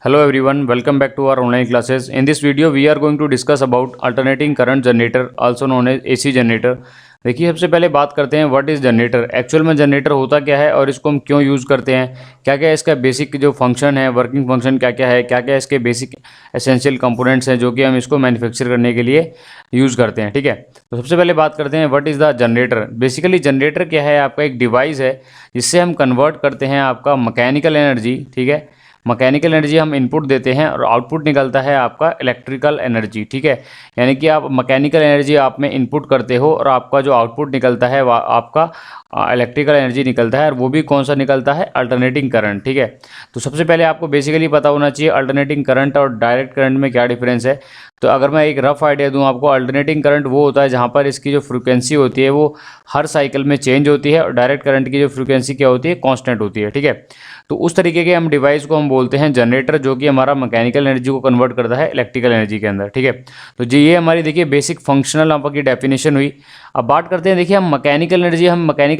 Hello everyone, welcome back to our online classes. In this video we are going to discuss about alternating current generator also known as AC generator. देखिए सबसे पहले बात करते हैं what is generator. Actual में generator होता क्या है और इसको हम क्यों यूज़ करते हैं, क्या क्या इसका बेसिक जो फंक्शन है, वर्किंग फंक्शन क्या क्या है, क्या क्या इसके बेसिक एसेंशियल कंपोनेंट्स हैं जो कि हम इसको मैन्युफैक्चर करने के लिए यूज़ करते हैं। ठीक है, तो सबसे पहले बात करते हैं what is the generator. Basically generator क्या है, आपका एक डिवाइस है जिससे हम कन्वर्ट करते हैं आपका मैकेनिकल एनर्जी। ठीक है, मैकेनिकल एनर्जी हम इनपुट देते हैं और आउटपुट निकलता है आपका इलेक्ट्रिकल एनर्जी। ठीक है, यानी कि आप मैकेनिकल एनर्जी आप में इनपुट करते हो और आपका जो आउटपुट निकलता है वह आपका इलेक्ट्रिकल एनर्जी निकलता है, और वो भी कौन सा निकलता है, अल्टरनेटिंग करंट। ठीक है, तो सबसे पहले आपको बेसिकली पता होना चाहिए अल्टरनेटिंग करंट और डायरेक्ट करंट में क्या डिफरेंस है। तो अगर मैं एक रफ आइडिया दूं आपको, अल्टरनेटिंग करंट वो होता है जहां पर इसकी जो फ्रीक्वेंसी होती है वो हर साइकिल में चेंज होती है, और डायरेक्ट करंट की जो फ्रीक्वेंसी क्या होती है, कांस्टेंट होती है। ठीक है, तो उस तरीके के हम डिवाइस को हम बोलते हैं जनरेटर, जो कि हमारा मैकेनिकल एनर्जी को कन्वर्ट करता है इलेक्ट्रिकल एनर्जी के अंदर। ठीक है, तो जी ये हमारी देखिए बेसिक फंक्शनल आपकी डेफिनेशन हुई। अब बात करते हैं, देखिए हम मैकेनिकल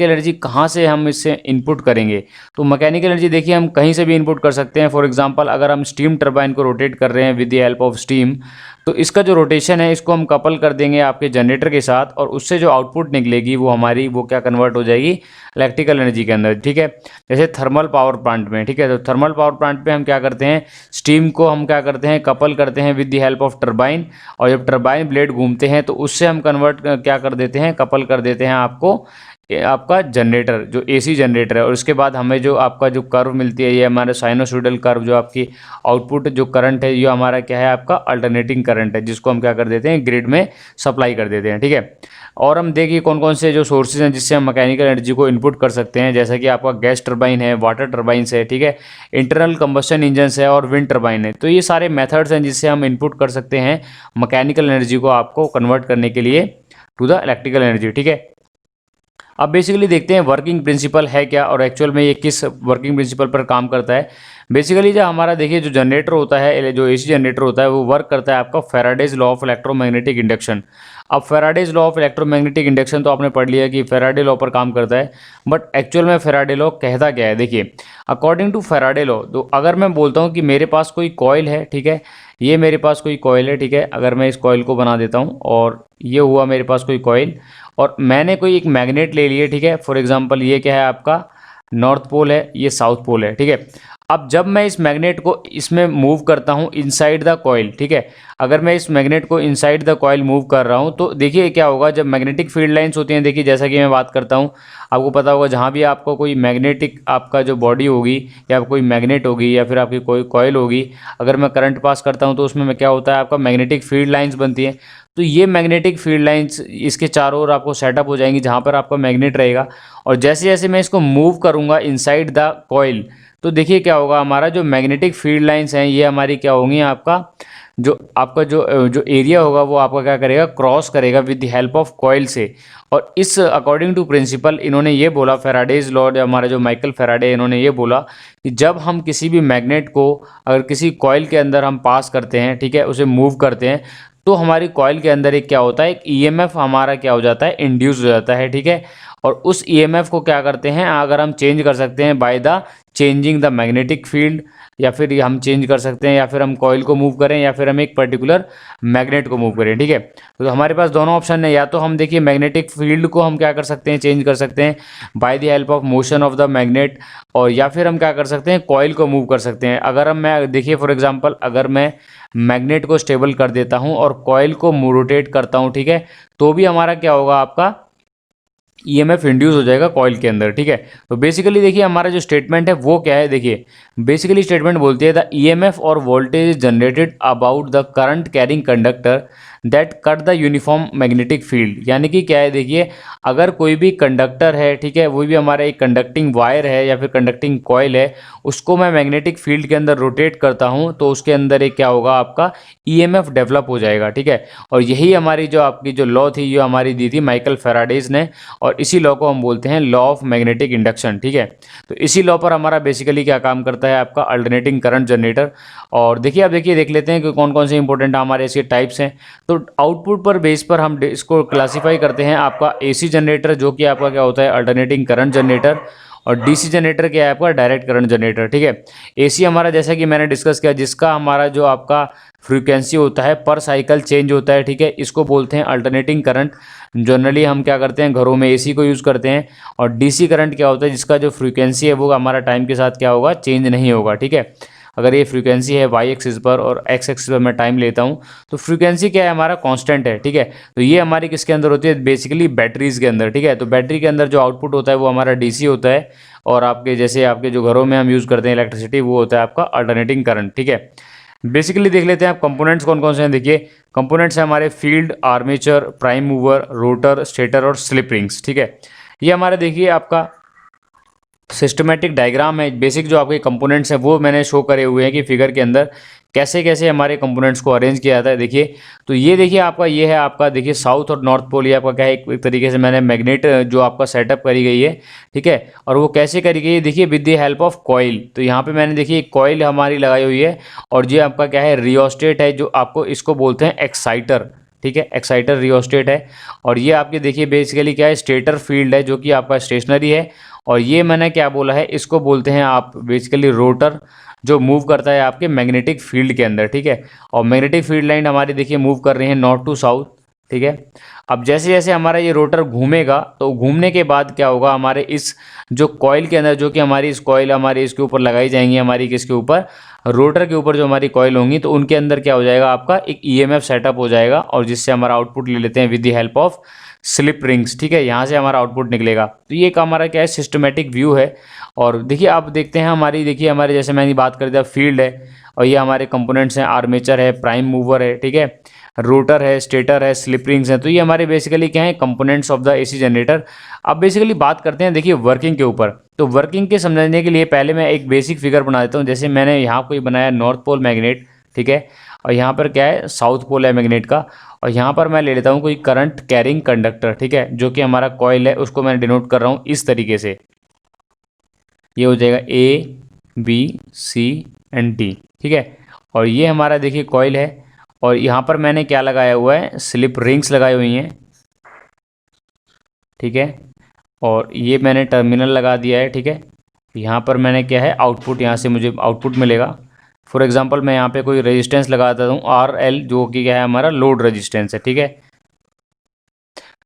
एनर्जी कहाँ से हम इससे इनपुट करेंगे। तो मैकेनिकल एनर्जी देखिए हम कहीं से भी इनपुट कर सकते हैं। फॉर एग्जांपल अगर हम स्टीम टरबाइन को रोटेट कर रहे हैं with the help of steam, तो इसका जो रोटेशन है इसको हम कपल कर देंगे आपके जनरेटर के साथ, और उससे जो आउटपुट निकलेगी वो हमारी वो क्या कन्वर्ट हो जाएगी, इलेक्ट्रिकल एनर्जी के अंदर। ठीक है, जैसे थर्मल पावर प्लांट में। ठीक है, तो थर्मल पावर प्लांट पे हम क्या करते हैं, स्टीम को हम क्या करते हैं, कपल करते हैं with the help of turbine, और जब टरबाइन ब्लेड घूमते हैं तो उससे हम कन्वर्ट क्या कर देते हैं, कपल कर देते हैं आपको आपका जनरेटर जो एसी जनरेटर है। और उसके बाद हमें जो आपका जो कर्व मिलती है, ये हमारा साइनोसॉइडल कर्व, जो आपकी आउटपुट जो करंट है ये हमारा क्या है, आपका अल्टरनेटिंग करंट है, जिसको हम क्या कर देते हैं, ग्रिड में सप्लाई कर देते हैं। ठीक है, और हम देखिए कौन कौन से जो सोर्सेज हैं जिससे हम मैकेनिकल एनर्जी को इनपुट कर सकते हैं, जैसा कि आपका गैस टरबाइन है, वाटर टरबाइंस है, ठीक है, इंटरनल कंबस्शन इंजन्स है और विंड टरबाइन है। तो ये सारे मेथड्स हैं जिससे हम इनपुट कर सकते हैं मैकेनिकल एनर्जी को आपको कन्वर्ट करने के लिए टू द इलेक्ट्रिकल एनर्जी। ठीक है, अब बेसिकली देखते हैं वर्किंग प्रिंसिपल है क्या और एक्चुअल में ये किस वर्किंग प्रिंसिपल पर काम करता है। बेसिकली जो हमारा देखिए जो जनरेटर होता है, जो एसी जनरेटर होता है, वो वर्क करता है आपका Faraday's law of electromagnetic induction. अब Faraday's law of electromagnetic induction तो आपने पढ़ लिया कि फैराडे लॉ पर काम करता है, बट एक्चुअल में फैराडे लॉ कहता क्या है। देखिए अकॉर्डिंग टू फैराडे लॉ, तो अगर मैं बोलता हूँ कि मेरे पास कोई कॉइल है, ठीक है, ये मेरे पास कोई कॉइल है, ठीक है, अगर मैं इस कॉइल को बना देता हूँ और ये हुआ मेरे पास कोई कॉइल, और मैंने कोई एक मैग्नेट ले लिए, ठीक है, फॉर एग्जांपल ये क्या है, आपका नॉर्थ पोल है, ये साउथ पोल है। ठीक है, अब जब मैं इस मैग्नेट को इसमें मूव करता हूँ इनसाइड द कॉइल, ठीक है, अगर मैं इस मैग्नेट को इनसाइड द कॉइल मूव कर रहा हूँ तो देखिए क्या होगा, जब मैग्नेटिक फील्ड लाइंस होती हैं, देखिए जैसा कि मैं बात करता हूँ, आपको पता होगा जहाँ भी आपको कोई मैग्नेटिक आपका जो बॉडी होगी या कोई मैग्नेट होगी या फिर आपकी कोई कॉइल होगी, अगर मैं करंट पास करता हूँ तो उसमें क्या होता है, आपका मैग्नेटिक फील्ड लाइंस बनती हैं। तो ये मैग्नेटिक फील्ड लाइंस इसके चारों ओर आपको सेटअप हो जाएंगी जहाँ पर आपका मैग्नेट रहेगा, और जैसे जैसे मैं इसको मूव करूँगा इनसाइड द कॉइल, तो देखिए क्या होगा, हमारा जो मैग्नेटिक फील्ड लाइंस हैं ये हमारी क्या होंगी, आपका जो एरिया होगा वो आपका क्या करेगा, क्रॉस करेगा with the help of coil से। और इस अकॉर्डिंग टू प्रिंसिपल इन्होंने ये बोला, फैराडेज लॉ, हमारा जो माइकल फैराडे, इन्होंने ये बोला कि जब हम किसी भी मैग्नेट को अगर किसी कॉइल के अंदर हम पास करते हैं, ठीक है, उसे मूव करते हैं, तो हमारी कॉइल के अंदर एक क्या होता है, एक ईएमएफ हमारा क्या हो जाता है, इंड्यूस हो जाता है। ठीक है, और उस ईएमएफ को क्या करते हैं, अगर हम चेंज कर सकते हैं by the changing the magnetic field, या फिर हम चेंज कर सकते हैं, या फिर हम कॉइल को मूव करें, या फिर हम एक पर्टिकुलर मैग्नेट को मूव करें। ठीक है, तो हमारे पास दोनों ऑप्शन है, या तो हम देखिए मैग्नेटिक फील्ड को हम क्या कर सकते हैं, चेंज कर सकते हैं by the help of motion of the magnet, और या फिर हम क्या कर सकते हैं, कॉइल को मूव कर सकते हैं। अगर हम मैं देखिए फॉर एग्जांपल अगर मैं मैग्नेट को स्टेबल कर देता हूं और कॉइल को रोटेट करता हूं, ठीक है, तो भी हमारा क्या होगा, आपका ईएमएफ इंड्यूस हो जाएगा कॉइल के अंदर। ठीक है, तो बेसिकली देखिए हमारा जो स्टेटमेंट है वो क्या है, देखिए बेसिकली स्टेटमेंट बोलती है द ईएमएफ और voltage is generated about the current carrying conductor that cut the uniform magnetic field. यानी कि क्या है, देखिए अगर कोई भी कंडक्टर है, ठीक है, वो भी हमारा एक कंडक्टिंग वायर है या फिर कंडक्टिंग कॉइल है, उसको मैं मैग्नेटिक फील्ड के अंदर रोटेट करता हूं तो उसके अंदर एक क्या होगा, आपका ईएमएफ डेवलप हो जाएगा। ठीक है, और यही हमारी जो आपकी जो लॉ थी, ये हमारी दी थी माइकल फैराडेज ने, और इसी लॉ को हम बोलते हैं लॉ ऑफ मैग्नेटिक इंडक्शन। ठीक है, तो इसी लॉ पर हमारा बेसिकली क्या काम करता है, आपका अल्टरनेटिंग करंट जनरेटर। और देखिए अब देखिए देख लेते हैं कि कौन कौन से इंपॉर्टेंट हमारे इसके टाइप्स हैं। तो आउटपुट पर बेस पर हम इसको क्लासीफाई करते हैं, आपका एसी जनरेटर जो कि आपका क्या होता है, अल्टरनेटिंग करंट जनरेटर, और डीसी जनरेटर क्या है आपका, डायरेक्ट करंट जनरेटर, ठीक है। एसी हमारा जैसा कि मैंने डिस्कस किया, जिसका हमारा जो आपका फ्रीक्वेंसी होता है पर साइकिल चेंज होता है, ठीक है, इसको बोलते हैं अल्टरनेटिंग करंट। जनरली हम क्या करते हैं, घरों में एसी को यूज़ करते हैं। और डीसी करंट क्या होता है, जिसका जो फ्रीक्वेंसी है वो हमारा टाइम के साथ क्या होगा, चेंज नहीं होगा, ठीक है। अगर ये फ्रीक्वेंसी है वाई एक्सिस पर और एक्स एक्सिस पर मैं टाइम लेता हूँ, तो फ्रीक्वेंसी क्या है, हमारा कांस्टेंट है, ठीक है। तो ये हमारी किसके अंदर होती है, बेसिकली बैटरीज के अंदर, ठीक है। तो बैटरी के अंदर जो आउटपुट होता है वो हमारा डीसी होता है, और आपके जैसे आपके जो घरों में हम यूज़ करते हैं इलेक्ट्रिसिटी, वो होता है आपका अल्टरनेटिंग करंट, ठीक है। बेसिकली देख लेते हैं आप कंपोनेंट्स कौन कौन से हैं। देखिए कंपोनेंट्स हैं हमारे field, armature, prime mover, rotor, stator और स्लिप रिंग्स, ठीक है। ये हमारे देखिए आपका सिस्टमेटिक डायग्राम है। बेसिक जो आपके कंपोनेंट्स हैं वो मैंने शो करे हुए हैं कि फिगर के अंदर कैसे कैसे हमारे कंपोनेंट्स को अरेंज किया जाता है। देखिए तो ये देखिए आपका ये है आपका, देखिए साउथ और नॉर्थ पोल, ये आपका क्या है, एक तरीके से मैंने मैग्नेट जो आपका सेटअप करी गई है, ठीक है। और वो कैसे करी गई है, देखिए with the help of coil. तो यहाँ पे मैंने देखिए एक कॉइल हमारी लगाई हुई है, और ये आपका क्या है, रियोस्टेट है, जो आपको इसको बोलते हैं एक्साइटर, ठीक है। एक्साइटर रियोस्टेट है। और ये आपके देखिए बेसिकली क्या है, स्टेटर फील्ड है जो कि आपका स्टेशनरी है। और ये मैंने क्या बोला है, इसको बोलते हैं आप बेसिकली रोटर, जो मूव करता है आपके मैग्नेटिक फील्ड के अंदर, ठीक है। और मैग्नेटिक फील्ड लाइन हमारी देखिए मूव कर रही है नॉर्थ टू साउथ, ठीक है। अब जैसे जैसे हमारा ये रोटर घूमेगा, तो घूमने के बाद क्या होगा, हमारे इस जो कॉइल के अंदर, जो कि हमारी इस कॉइल हमारी इसके ऊपर लगाई जाएंगी, हमारी किसके ऊपर, रोटर के ऊपर जो हमारी कॉइल होंगी, तो उनके अंदर क्या हो जाएगा, आपका एक ईएमएफ सेटअप हो जाएगा, और जिससे हमारा आउटपुट ले लेते हैं with the help of slip rings, ठीक है। यहाँ से हमारा आउटपुट निकलेगा। तो ये एक हमारा क्या है, सिस्टमेटिक व्यू है। और देखिए आप देखते हैं हमारी, देखिए हमारे जैसे मैंने बात कर दिया फील्ड है, और ये हमारे कंपोनेंट्स हैं, आर्मेचर है, प्राइम मूवर है, ठीक है, रोटर है, स्टेटर है, स्लिप रिंग्स हैं। तो ये हमारे बेसिकली क्या है, components of the AC generator. अब बेसिकली बात करते हैं देखिए वर्किंग के ऊपर। तो वर्किंग के समझने के लिए पहले मैं एक बेसिक फिगर बना देता हूँ। जैसे मैंने यहाँ कोई बनाया नॉर्थ पोल मैग्नेट, ठीक है, और यहाँ पर क्या है, साउथ पोल है मैग्नेट का। और यहाँ पर मैं ले लेता हूँ कोई करंट कैरिंग कंडक्टर, ठीक है, जो कि हमारा कॉइल है, उसको मैं डिनोट कर रहा हूँ इस तरीके से। ये हो जाएगा A B C and D, ठीक है। और ये हमारा देखिए कॉइल है, और यहाँ पर मैंने क्या लगाया हुआ है, स्लिप रिंग्स लगाई हुई हैं, ठीक है। और ये मैंने टर्मिनल लगा दिया है, ठीक है। यहाँ पर मैंने क्या है, आउटपुट, यहाँ से मुझे आउटपुट मिलेगा। फॉर एग्जांपल मैं यहाँ पे कोई रेजिस्टेंस लगा देता हूँ आर एल, जो कि क्या है, हमारा लोड रेजिस्टेंस है, ठीक है।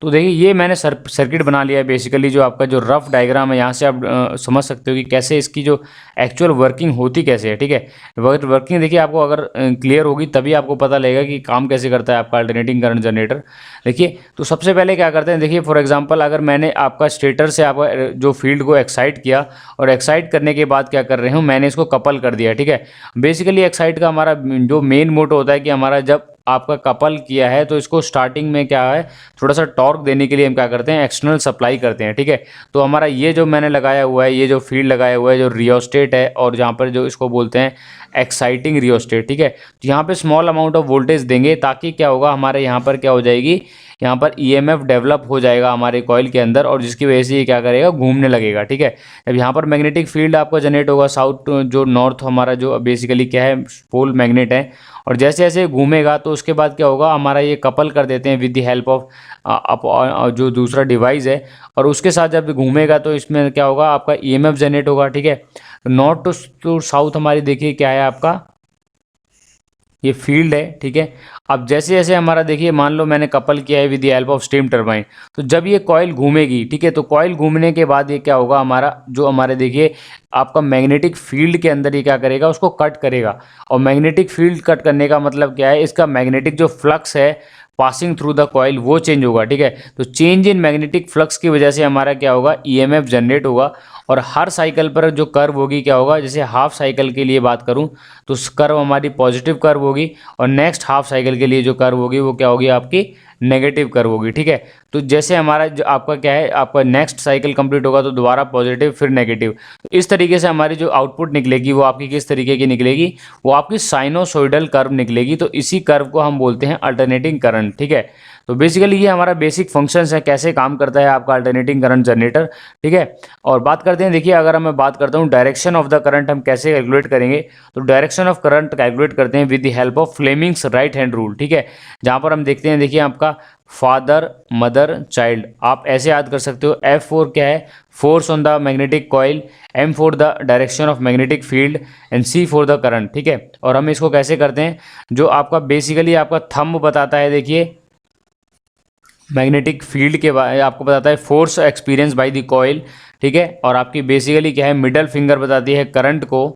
तो देखिए ये मैंने सर्किट बना लिया है। बेसिकली जो आपका जो रफ डायग्राम है, यहाँ से आप समझ सकते हो कि कैसे इसकी जो एक्चुअल वर्किंग होती कैसे है, ठीक है। वर्किंग देखिए आपको अगर क्लियर होगी तभी आपको पता लगेगा कि काम कैसे करता है आपका अल्टरनेटिंग करंट जनरेटर। देखिए तो सबसे पहले क्या करते हैं, देखिए फॉर एग्जांपल अगर मैंने आपका स्टेटर से आपका जो फील्ड को एक्साइट किया, और एक्साइट करने के बाद क्या कर रहे हूँ, मैंने इसको कपल कर दिया, ठीक है। बेसिकली एक्साइट का हमारा जो मेन मोटो होता है कि हमारा जब आपका कपल किया है, तो इसको स्टार्टिंग में क्या है, थोड़ा सा टॉर्क देने के लिए हम क्या करते हैं, एक्सटर्नल सप्लाई करते हैं, ठीक है। तो हमारा ये जो मैंने लगाया हुआ है, ये जो फील्ड लगाया हुआ है, जो रियोस्टेट है, और जहाँ पर जो इसको बोलते हैं एक्साइटिंग रियोस्टेट, ठीक है। तो यहाँ पे स्मॉल अमाउंट ऑफ वोल्टेज देंगे, ताकि क्या होगा, हमारे यहाँ पर क्या हो जाएगी, यहाँ पर ईएमएफ डेवलप हो जाएगा हमारे कॉइल के अंदर, और जिसकी वजह से ये क्या करेगा, घूमने लगेगा, ठीक है। अब यहाँ पर मैग्नेटिक फील्ड आपका जनरेट होगा, साउथ जो नॉर्थ हमारा जो बेसिकली क्या है, पोल मैग्नेट है। और जैसे जैसे घूमेगा, तो उसके बाद क्या होगा, हमारा ये कपल कर देते हैं विद द हेल्प ऑफ जो दूसरा डिवाइस है, और उसके साथ जब घूमेगा तो इसमें क्या होगा, आपका ईएमएफ जनरेट होगा, ठीक है। नॉर्थ टू साउथ हमारी देखिए क्या है, आपका ये फील्ड है, ठीक है। अब जैसे जैसे हमारा देखिए, मान लो मैंने कपल किया है with the help of steam turbine, तो जब ये कॉइल घूमेगी, ठीक है, तो कॉइल घूमने के बाद ये क्या होगा, हमारा जो हमारे देखिए आपका मैग्नेटिक फील्ड के अंदर ये क्या करेगा, उसको कट करेगा। और मैग्नेटिक फील्ड कट करने का मतलब क्या है, इसका मैग्नेटिक जो फ्लक्स है पासिंग थ्रू द कॉइल, वो चेंज होगा, ठीक है। तो चेंज इन मैग्नेटिक फ्लक्स की वजह से हमारा क्या होगा, ईएमएफ जनरेट होगा। और हर साइकिल पर जो कर्व होगी क्या होगा, जैसे हाफ साइकिल के लिए बात करूं, तो कर्व हमारी पॉजिटिव कर्व होगी, और नेक्स्ट हाफ साइकिल के लिए जो कर्व होगी वो क्या होगी, आपकी नेगेटिव कर्व होगी, ठीक है। तो जैसे हमारा जो आपका क्या है, आपका नेक्स्ट साइकिल कंप्लीट होगा तो दोबारा पॉजिटिव फिर नेगेटिव। तो इस तरीके से हमारी जो आउटपुट निकलेगी वो आपकी किस तरीके की निकलेगी, वो आपकी साइनोसॉइडल कर्व निकलेगी। तो इसी कर्व को हम बोलते हैं अल्टरनेटिंग करंट, ठीक है। तो बेसिकली ये हमारा बेसिक फंक्शंस है, कैसे काम करता है आपका अल्टरनेटिंग करंट जनरेटर, ठीक है। और बात करते हैं, देखिए अगर मैं बात करता हूँ डायरेक्शन ऑफ द करंट हम कैसे कैलकुलेट करेंगे, तो डायरेक्शन ऑफ करंट कैलकुलेट करते हैं with the help of Fleming's right hand rule, ठीक है। जहाँ पर हम देखते हैं, देखिए आपका फादर मदर चाइल्ड, आप ऐसे याद कर सकते हो। F4 क्या है, force on the magnetic coil, M for the direction of magnetic field and C for the current, ठीक है। और हम इसको कैसे करते हैं, जो आपका बेसिकली आपका थंब बताता है, देखिए मैग्नेटिक फील्ड के बारे आपको बताता है force experience by the coil, ठीक है। और आपकी बेसिकली क्या है, मिडल फिंगर बताती है करंट को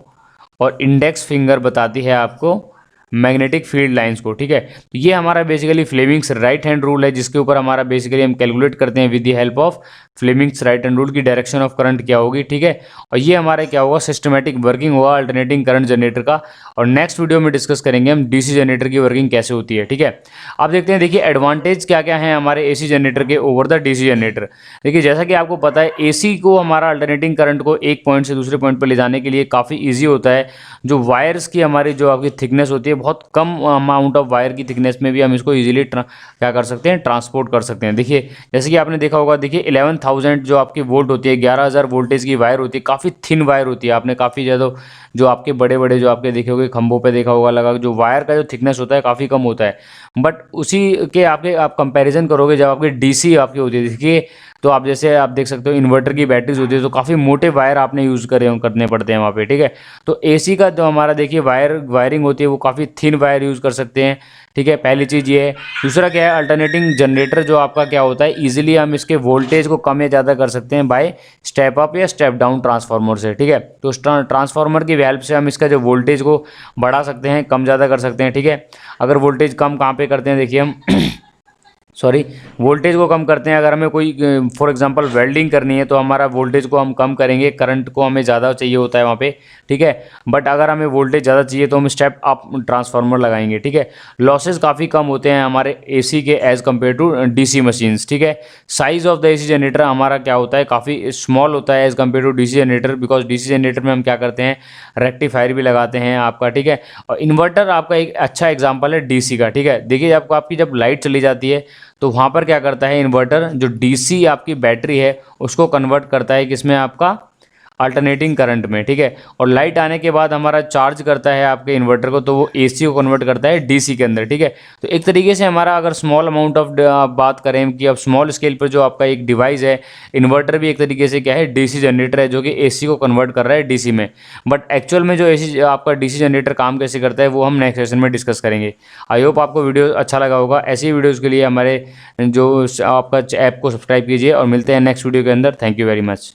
और इंडेक्स फिंगर बताती है आपको मैग्नेटिक फील्ड लाइंस को, ठीक है। तो ये हमारा basically Fleming's right hand rule है, जिसके ऊपर हमारा बेसिकली हम कैलकुलेट करते हैं with the help of Fleming's right hand rule की डायरेक्शन ऑफ करंट क्या होगी, ठीक है। और ये हमारा क्या होगा, सिस्टमेटिक वर्किंग होगा अल्टरनेटिंग करंट जनरेटर का। और नेक्स्ट वीडियो में डिस्कस करेंगे हम डीसी जनरेटर की वर्किंग कैसे होती है, ठीक है। आप देखते हैं, देखिए एडवांटेज क्या क्या है हमारे एसी जनरेटर के ओवर द डीसी जनरेटर। देखिए जैसा कि आपको पता है, एसी को हमारा अल्टरनेटिंग करंट को एक पॉइंट से दूसरे पॉइंट पर ले जाने के लिए काफ़ी ईजी होता है। जो वायर्स की हमारी जो आपकी थिकनेस होती है, बहुत कम अमाउंट ऑफ वायर की थिकनेस में भी हम इसको इजीली क्या कर सकते हैं, ट्रांसपोर्ट कर सकते हैं। देखिए जैसे कि आपने देखा होगा, देखिए 11,000 जो आपकी वोल्ट होती है, 11,000 वोल्टेज की वायर होती है, काफ़ी थिन वायर होती है। आपने काफ़ी ज़्यादा जो आपके बड़े बड़े जो आपके देखे होंगे खंभों पे देखा होगा लगा, जो वायर का जो थिकनेस होता है काफ़ी कम होता है। बट उसी के आपके आप कंपैरिजन करोगे जब आपकी डीसी आपकी होती है, देखिए तो आप जैसे आप देख सकते हो इन्वर्टर की बैटरीज होती है, तो काफ़ी मोटे वायर आपने यूज़ करने पड़ते हैं वहाँ पे, ठीक है। तो एसी का जो हमारा देखिए वायरिंग होती है, वो काफ़ी थिन वायर यूज़ कर सकते हैं, ठीक है। पहली चीज़ ये है। दूसरा क्या है, अल्टरनेटिंग जनरेटर जो आपका क्या होता है, ईजिली हम इसके वोल्टेज को कम या ज़्यादा कर सकते हैं बाय स्टेप अप या स्टेप डाउन ट्रांसफार्मर से, ठीक है। तो ट्रांसफार्मर की हेल्प से हम इसका जो वोल्टेज को बढ़ा सकते हैं, कम ज़्यादा कर सकते हैं, ठीक है। अगर वोल्टेज कम कहाँ पे करते हैं, देखिए हम सॉरी वोल्टेज को कम करते हैं, अगर हमें कोई फॉर एग्जांपल वेल्डिंग करनी है, तो हमारा वोल्टेज को हम कम करेंगे, करंट को हमें ज़्यादा चाहिए होता है वहाँ पे, ठीक है। बट अगर हमें वोल्टेज ज़्यादा चाहिए तो हम स्टेप अप ट्रांसफार्मर लगाएंगे, ठीक है। लॉसेज काफ़ी कम होते हैं हमारे एसी के as compare to DC machines, ठीक है। Size of the AC generator हमारा क्या होता है, काफ़ी स्मॉल होता है as compare to DC generator, because DC generator में हम क्या करते हैं, रेक्टिफायर भी लगाते हैं आपका, ठीक है। और इन्वर्टर आपका एक अच्छा एग्जाम्पल है डीसी का, ठीक है। देखिए आपको आपकी जब लाइट चली जाती है, तो वहाँ पर क्या करता है इन्वर्टर, जो डीसी आपकी बैटरी है उसको कन्वर्ट करता है किसमें, आपका अल्टरनेटिंग करंट में, ठीक है। और लाइट आने के बाद हमारा चार्ज करता है आपके इन्वर्टर को, तो वो एसी को कन्वर्ट करता है डीसी के अंदर, ठीक है। तो एक तरीके से हमारा अगर स्मॉल अमाउंट ऑफ बात करें कि अब स्मॉल स्केल पर जो आपका एक डिवाइस है, इन्वर्टर भी एक तरीके से क्या है, डीसी जनरेटर है, जो कि एसी को कन्वर्ट कर रहा है डीसी में। बट एक्चुअल में जो एसी आपका डीसी जनरेटर काम कैसे करता है, वो हम नेक्स्ट सेशन में डिस्कस करेंगे। आई होप आपको वीडियो अच्छा लगा होगा। ऐसी वीडियोज़ के लिए हमारे जो आपका ऐप को सब्सक्राइब कीजिए, और मिलते हैं नेक्स्ट वीडियो के अंदर। Thank you very much.